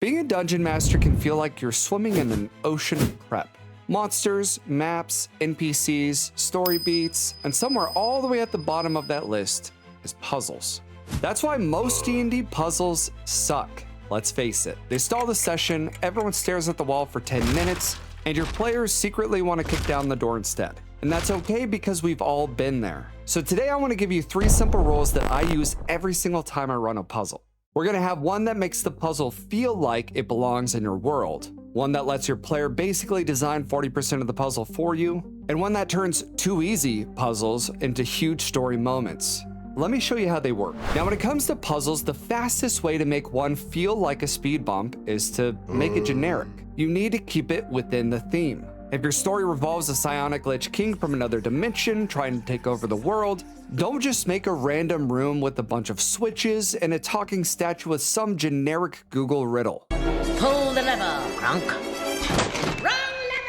Being a dungeon master can feel like you're swimming in an ocean of prep. Monsters, maps, NPCs, story beats, and somewhere all the way at the bottom of that list is puzzles. That's why most D&D puzzles suck. Let's face it. They stall the session, everyone stares at the wall for 10 minutes, and your players secretly want to kick down the door instead. And that's okay because we've all been there. So today I want to give you 3 simple rules that I use every single time I run a puzzle. We're going to have one that makes the puzzle feel like it belongs in your world, one that lets your player basically design 40% of the puzzle for you, and one that turns too easy puzzles into huge story moments. Let me show you how they work. Now, when it comes to puzzles, the fastest way to make one feel like a speed bump is to make it generic. You need to keep it within the theme. If your story revolves a psionic lich king from another dimension trying to take over the world, don't just make a random room with a bunch of switches and a talking statue with some generic Google riddle. Pull the lever, Crunk. Wrong lever!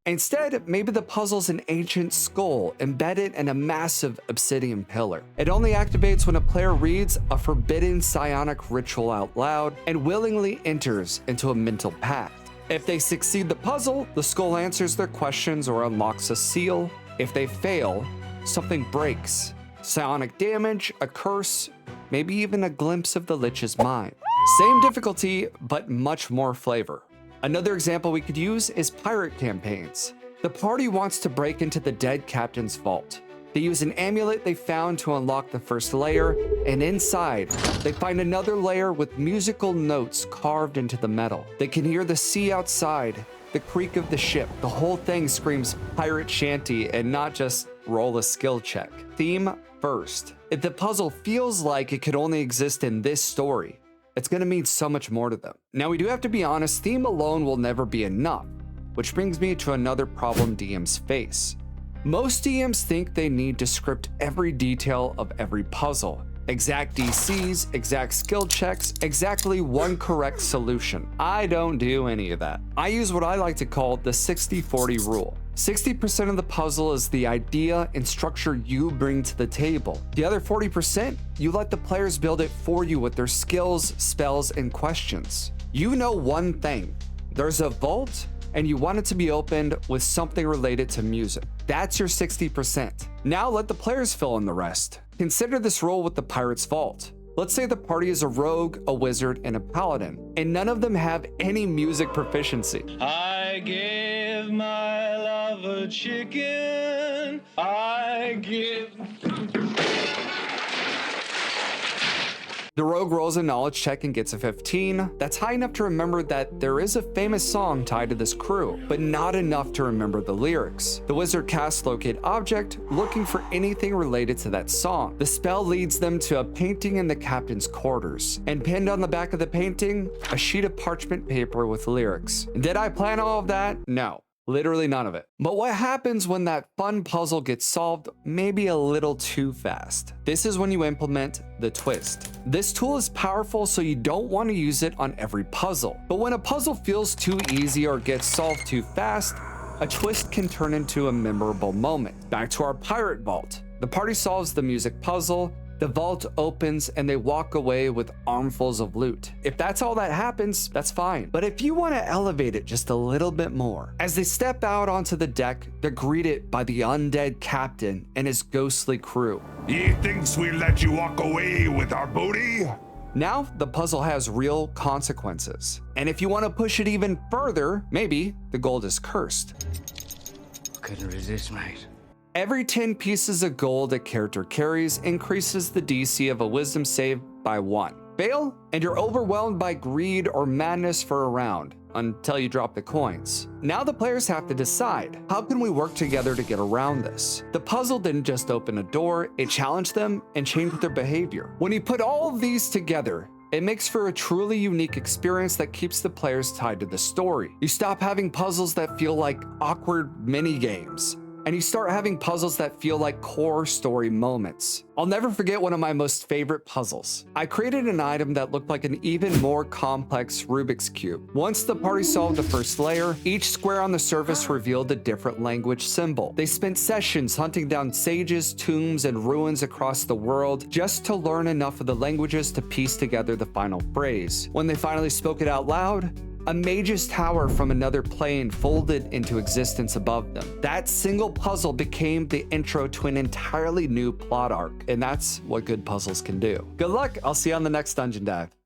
Instead, maybe the puzzle's an ancient skull embedded in a massive obsidian pillar. It only activates when a player reads a forbidden psionic ritual out loud and willingly enters into a mental pact. If they succeed the puzzle, the skull answers their questions or unlocks a seal. If they fail, something breaks. Psionic damage, a curse, maybe even a glimpse of the lich's mind. Same difficulty, but much more flavor. Another example we could use is pirate campaigns. The party wants to break into the dead captain's vault. They use an amulet they found to unlock the first layer, and inside, they find another layer with musical notes carved into the metal. They can hear the sea outside, the creak of the ship. The whole thing screams pirate shanty and not just roll a skill check. Theme first. If the puzzle feels like it could only exist in this story, it's going to mean so much more to them. Now, we do have to be honest, theme alone will never be enough, which brings me to another problem DMs face. Most DMs think they need to script every detail of every puzzle. Exact DCs, exact skill checks, exactly one correct solution. I don't do any of that. I use what I like to call the 60-40 rule. 60% of the puzzle is the idea and structure you bring to the table. The other 40%, you let the players build it for you with their skills, spells, and questions. You know one thing. There's a vault, and you want it to be opened with something related to music. That's your 60%. Now let the players fill in the rest. Consider this role with the Pirate's Vault. Let's say the party is a rogue, a wizard, and a paladin, and none of them have any music proficiency. I give my love a chicken. I give... The rogue rolls a knowledge check and gets a 15. That's high enough to remember that there is a famous song tied to this crew, but not enough to remember the lyrics. The wizard casts Locate Object, looking for anything related to that song. The spell leads them to a painting in the captain's quarters, and pinned on the back of the painting, a sheet of parchment paper with lyrics. Did I plan all of that? No. Literally none of it. But what happens when that fun puzzle gets solved maybe a little too fast? This is when you implement the twist. This tool is powerful, so you don't want to use it on every puzzle. But when a puzzle feels too easy or gets solved too fast, a twist can turn into a memorable moment. Back to our pirate vault. The party solves the music puzzle, the vault opens, and they walk away with armfuls of loot. If that's all that happens, that's fine. But if you want to elevate it just a little bit more, as they step out onto the deck, they're greeted by the undead captain and his ghostly crew. He thinks we let you walk away with our booty? Now, the puzzle has real consequences. And if you want to push it even further, maybe the gold is cursed. Couldn't resist, mate. Every 10 pieces of gold a character carries increases the DC of a wisdom save by 1. Fail, and you're overwhelmed by greed or madness for a round, until you drop the coins. Now the players have to decide, how can we work together to get around this? The puzzle didn't just open a door, it challenged them and changed their behavior. When you put all of these together, it makes for a truly unique experience that keeps the players tied to the story. You stop having puzzles that feel like awkward mini games. and you start having puzzles that feel like core story moments. I'll never forget one of my most favorite puzzles. I created an item that looked like an even more complex Rubik's Cube. Once the party solved the first layer, each square on the surface revealed a different language symbol. They spent sessions hunting down sages, tombs, and ruins across the world just to learn enough of the languages to piece together the final phrase. When they finally spoke it out loud, a mage's tower from another plane folded into existence above them. That single puzzle became the intro to an entirely new plot arc, and that's what good puzzles can do. Good luck, I'll see you on the next Dungeon Dive.